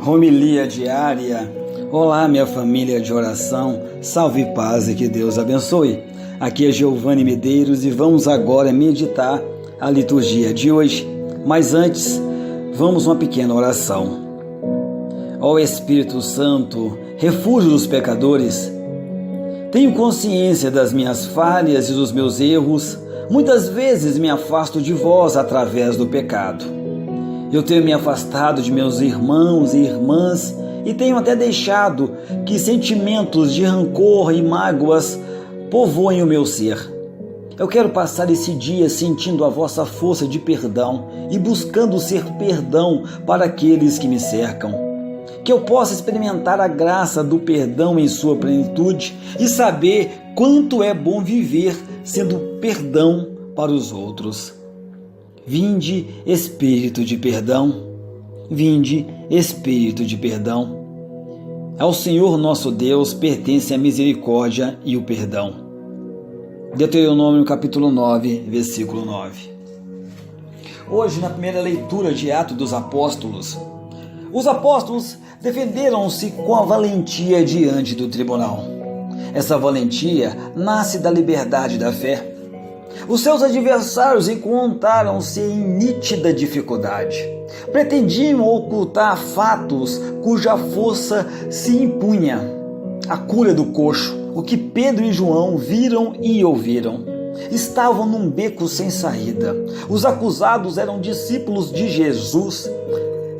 Homilia diária. Olá, minha família de oração, salve e paz e que Deus abençoe. Aqui é Giovanni Medeiros e vamos agora meditar a liturgia de hoje. Mas antes, vamos uma pequena oração. Ó Espírito Santo, refúgio dos pecadores, tenho consciência das minhas falhas e dos meus erros. Muitas vezes me afasto de vós através do pecado. Eu tenho me afastado de meus irmãos e irmãs e tenho até deixado que sentimentos de rancor e mágoas povoem o meu ser. Eu quero passar esse dia sentindo a vossa força de perdão e buscando ser perdão para aqueles que me cercam. Que eu possa experimentar a graça do perdão em sua plenitude e saber quanto é bom viver sendo perdão para os outros. Vinde, Espírito de perdão. Vinde, Espírito de perdão. Ao Senhor nosso Deus pertence a misericórdia e o perdão. Deuteronômio capítulo 9, versículo 9. Hoje, na primeira leitura de Atos dos Apóstolos, os apóstolos defenderam-se com a valentia diante do tribunal. Essa valentia nasce da liberdade da fé. Os seus adversários encontraram-se em nítida dificuldade. Pretendiam ocultar fatos cuja força se impunha. A cura do coxo, o que Pedro e João viram e ouviram. Estavam num beco sem saída. Os acusados eram discípulos de Jesus,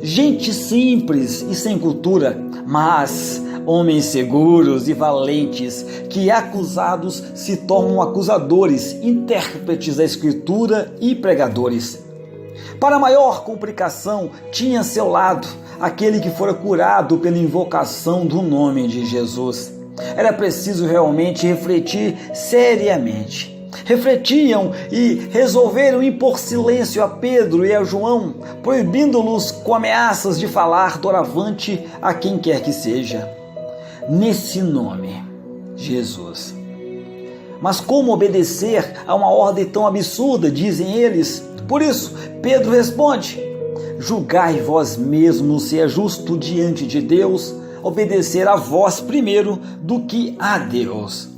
gente simples e sem cultura, mas homens seguros e valentes, que acusados se tornam acusadores, intérpretes da Escritura e pregadores. Para maior complicação, tinha a seu lado aquele que fora curado pela invocação do nome de Jesus. Era preciso realmente refletir seriamente. Refletiam e resolveram impor silêncio a Pedro e a João, proibindo-los com ameaças de falar doravante a quem quer que seja, nesse nome, Jesus. Mas como obedecer a uma ordem tão absurda, dizem eles? Por isso, Pedro responde: julgai vós mesmos se é justo diante de Deus obedecer a vós primeiro do que a Deus.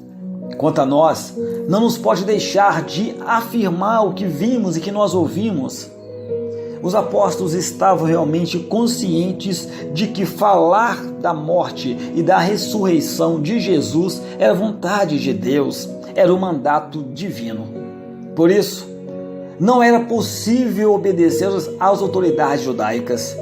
Quanto a nós, não nos pode deixar de afirmar o que vimos e que nós ouvimos. Os apóstolos estavam realmente conscientes de que falar da morte e da ressurreição de Jesus era vontade de Deus, era o mandato divino. Por isso, não era possível obedecer às autoridades judaicas.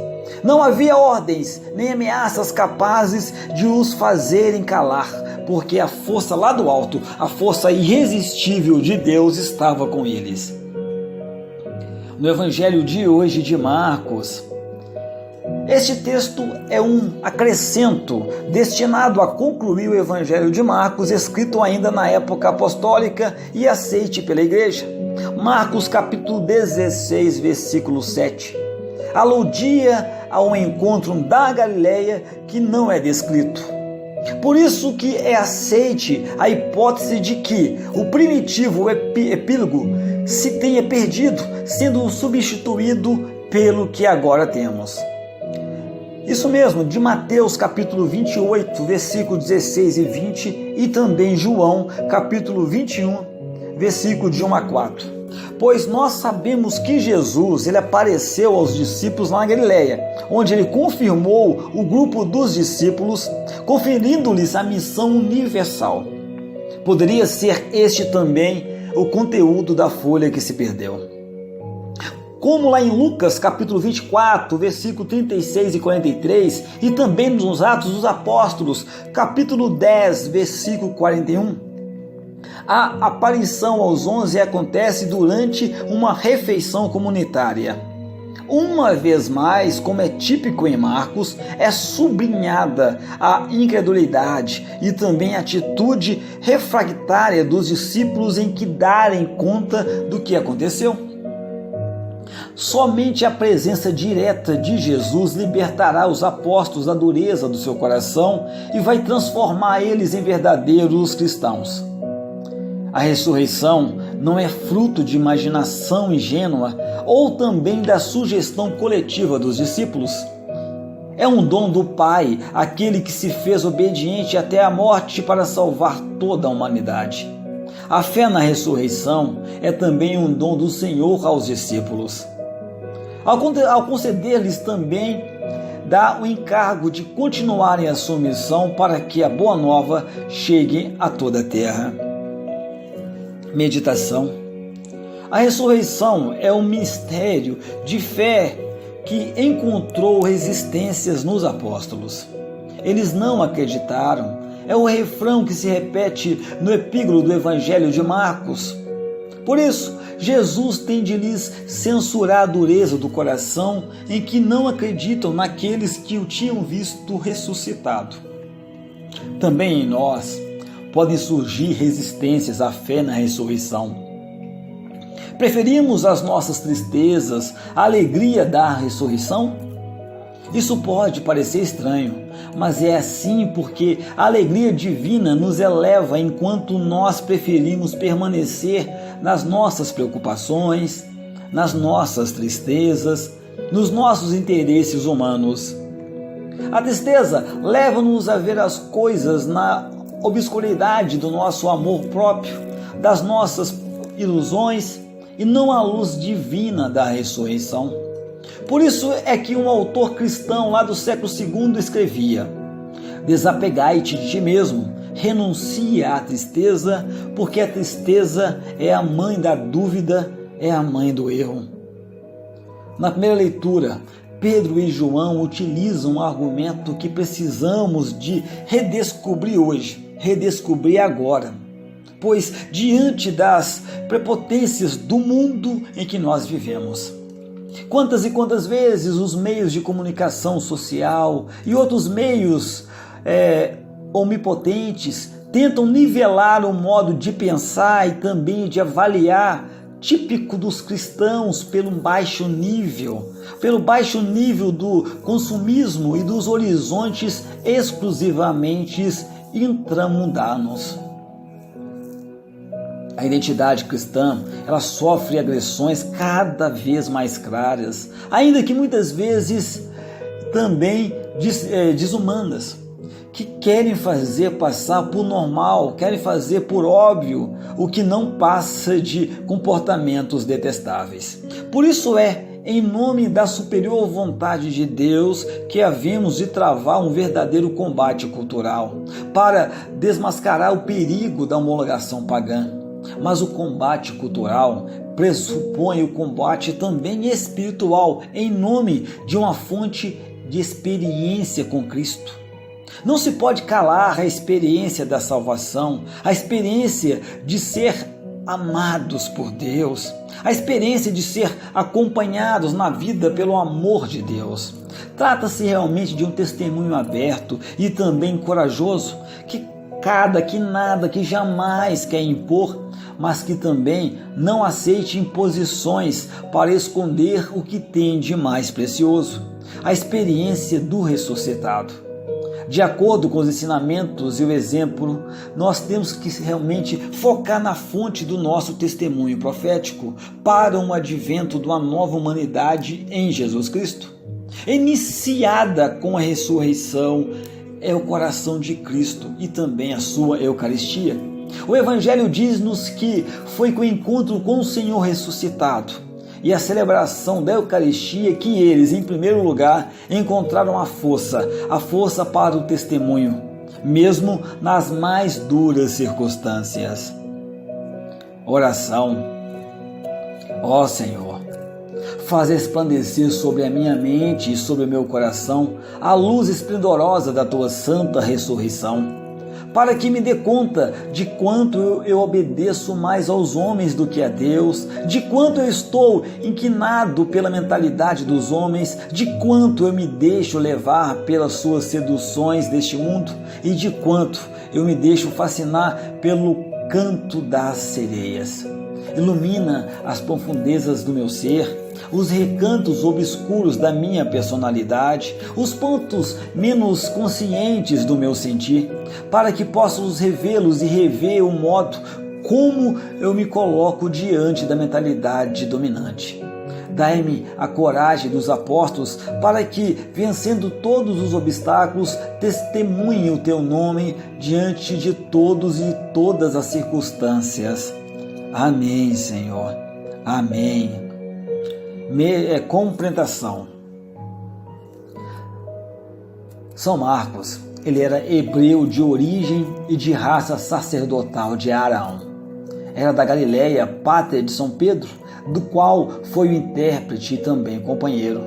Não havia ordens nem ameaças capazes de os fazerem calar, porque a força lá do alto, a força irresistível de Deus estava com eles. No Evangelho de hoje de Marcos, este texto é um acrescento destinado a concluir o Evangelho de Marcos, escrito ainda na época apostólica e aceite pela igreja. Marcos capítulo 16, versículo 7. Aludia ao encontro da Galileia que não é descrito. Por isso que é aceite a hipótese de que o primitivo epílogo se tenha perdido, sendo substituído pelo que agora temos. Isso mesmo, de Mateus capítulo 28, versículo 16 e 20, e também João capítulo 21, versículo de 1 a 4. Pois nós sabemos que Jesus ele apareceu aos discípulos na Galileia, onde ele confirmou o grupo dos discípulos, conferindo-lhes a missão universal. Poderia ser este também o conteúdo da folha que se perdeu. Como lá em Lucas capítulo 24, versículo 36 e 43, e também nos Atos dos Apóstolos, capítulo 10, versículo 41, a aparição aos 11 acontece durante uma refeição comunitária. Uma vez mais, como é típico em Marcos, é sublinhada a incredulidade e também a atitude refratária dos discípulos em que darem conta do que aconteceu. Somente a presença direta de Jesus libertará os apóstolos da dureza do seu coração e vai transformar eles em verdadeiros cristãos. A ressurreição não é fruto de imaginação ingênua ou também da sugestão coletiva dos discípulos. É um dom do Pai, aquele que se fez obediente até a morte para salvar toda a humanidade. A fé na ressurreição é também um dom do Senhor aos discípulos. Ao conceder-lhes também, dá o encargo de continuarem a sua missão para que a boa nova chegue a toda a terra. Meditação. A ressurreição é um mistério de fé que encontrou resistências nos apóstolos. Eles não acreditaram. É o refrão que se repete no epílogo do Evangelho de Marcos. Por isso, Jesus tem de lhes censurar a dureza do coração em que não acreditam naqueles que o tinham visto ressuscitado. Também em nós podem surgir resistências à fé na ressurreição. Preferimos as nossas tristezas à alegria da ressurreição? Isso pode parecer estranho, mas é assim porque a alegria divina nos eleva enquanto nós preferimos permanecer nas nossas preocupações, nas nossas tristezas, nos nossos interesses humanos. A tristeza leva-nos a ver as coisas na obscuridade do nosso amor próprio, das nossas ilusões e não à luz divina da ressurreição. Por isso é que um autor cristão lá do século II escrevia: desapegai-te de ti mesmo, renuncia à tristeza, porque a tristeza é a mãe da dúvida, é a mãe do erro. Na primeira leitura, Pedro e João utilizam um argumento que precisamos de redescobrir hoje, redescobrir agora, pois diante das prepotências do mundo em que nós vivemos, quantas e quantas vezes os meios de comunicação social e outros meios omnipotentes tentam nivelar o modo de pensar e também de avaliar típico dos cristãos pelo baixo nível do consumismo e dos horizontes exclusivamente intramundanos. A identidade cristã, ela sofre agressões cada vez mais claras, ainda que muitas vezes também desumanas, que querem fazer passar por normal, querem fazer por óbvio o que não passa de comportamentos detestáveis. Por isso em nome da superior vontade de Deus, que havemos de travar um verdadeiro combate cultural, para desmascarar o perigo da homologação pagã. Mas o combate cultural pressupõe o combate também espiritual, em nome de uma fonte de experiência com Cristo. Não se pode calar a experiência da salvação, a experiência de ser amados por Deus, a experiência de ser acompanhados na vida pelo amor de Deus. Trata-se realmente de um testemunho aberto e também corajoso, que nada, que jamais quer impor, mas que também não aceite imposições para esconder o que tem de mais precioso, a experiência do ressuscitado. De acordo com os ensinamentos e o exemplo, nós temos que realmente focar na fonte do nosso testemunho profético para um advento de uma nova humanidade em Jesus Cristo. Iniciada com a ressurreição, é o coração de Cristo e também a sua Eucaristia. O Evangelho diz-nos que foi com o encontro com o Senhor ressuscitado e a celebração da Eucaristia que eles, em primeiro lugar, encontraram a força para o testemunho, mesmo nas mais duras circunstâncias. Oração. Ó Senhor, faz resplandecer sobre a minha mente e sobre o meu coração a luz esplendorosa da Tua santa ressurreição, para que me dê conta de quanto eu obedeço mais aos homens do que a Deus, de quanto eu estou inquinado pela mentalidade dos homens, de quanto eu me deixo levar pelas suas seduções deste mundo e de quanto eu me deixo fascinar pelo canto das sereias. Ilumina as profundezas do meu ser, os recantos obscuros da minha personalidade, os pontos menos conscientes do meu sentir, para que possa os revê-los e rever o modo como eu me coloco diante da mentalidade dominante. Dai-me a coragem dos apóstolos para que, vencendo todos os obstáculos, testemunhe o teu nome diante de todos e todas as circunstâncias. Amém, Senhor. Amém. Compreensão. São Marcos, ele era hebreu de origem e de raça sacerdotal de Arão. Era da Galiléia, pátria de São Pedro, do qual foi o intérprete e também companheiro.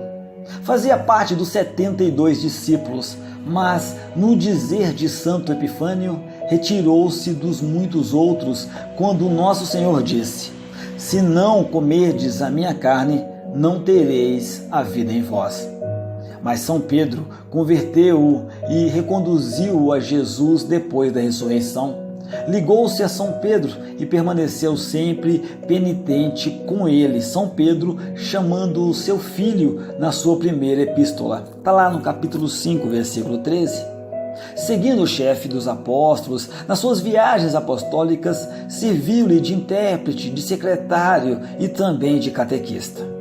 Fazia parte dos 72 discípulos, mas, no dizer de Santo Epifânio, retirou-se dos muitos outros quando nosso Senhor disse: se não comerdes a minha carne, não tereis a vida em vós. Mas São Pedro converteu-o e reconduziu-o a Jesus depois da ressurreição. Ligou-se a São Pedro e permaneceu sempre penitente com ele. São Pedro chamando o seu filho na sua primeira epístola. Está lá no capítulo 5, versículo 13. Seguindo o chefe dos apóstolos, nas suas viagens apostólicas, serviu-lhe de intérprete, de secretário e também de catequista.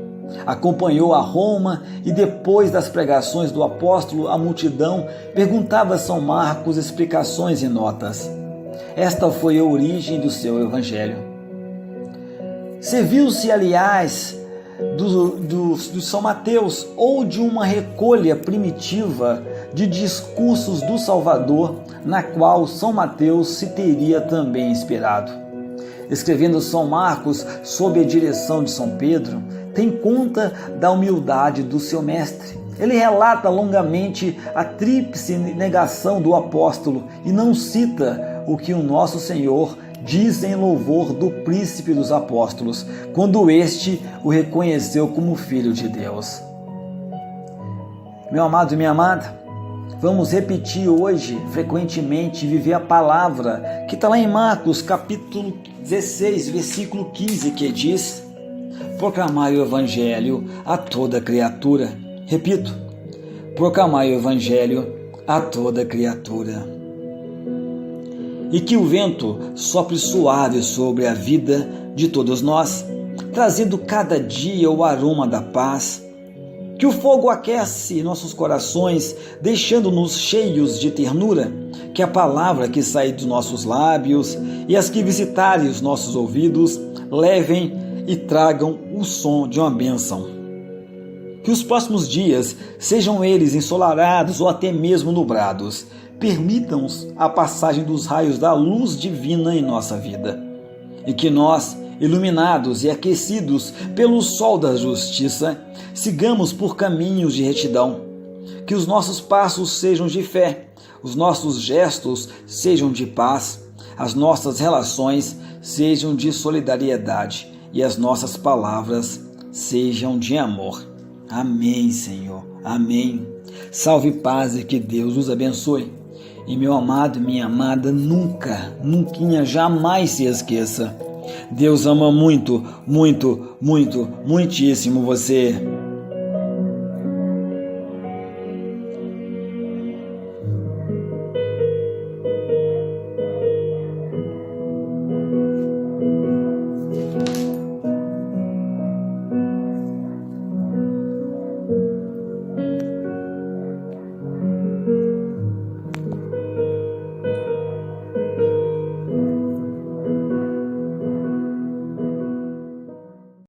Acompanhou a Roma e depois das pregações do apóstolo, a multidão perguntava a São Marcos explicações e notas. Esta foi a origem do seu evangelho. Serviu-se, aliás, do São Mateus ou de uma recolha primitiva de discursos do Salvador, na qual São Mateus se teria também inspirado. Escrevendo São Marcos sob a direção de São Pedro, tem conta da humildade do seu mestre. Ele relata longamente a tríplice negação do apóstolo e não cita o que o nosso Senhor diz em louvor do príncipe dos apóstolos, quando este o reconheceu como filho de Deus. Meu amado e minha amada, vamos repetir hoje, frequentemente, viver a palavra que está lá em Marcos, capítulo 16, versículo 15, que diz: proclamai o evangelho a toda criatura. Repito, proclamai o evangelho a toda criatura. E que o vento sopre suave sobre a vida de todos nós, trazendo cada dia o aroma da paz. Que o fogo aquece nossos corações, deixando-nos cheios de ternura. Que a palavra que sai dos nossos lábios e as que visitarem os nossos ouvidos levem e tragam o som de uma bênção. Que os próximos dias, sejam eles ensolarados ou até mesmo nubrados, permitam a passagem dos raios da luz divina em nossa vida. E que nós, iluminados e aquecidos pelo sol da justiça, sigamos por caminhos de retidão. Que os nossos passos sejam de fé, os nossos gestos sejam de paz, as nossas relações sejam de solidariedade e as nossas palavras sejam de amor. Amém, Senhor. Amém. Salve, paz e que Deus os abençoe. E meu amado e minha amada, nunca, jamais se esqueça. Deus ama muito, muito, muito, muitíssimo você.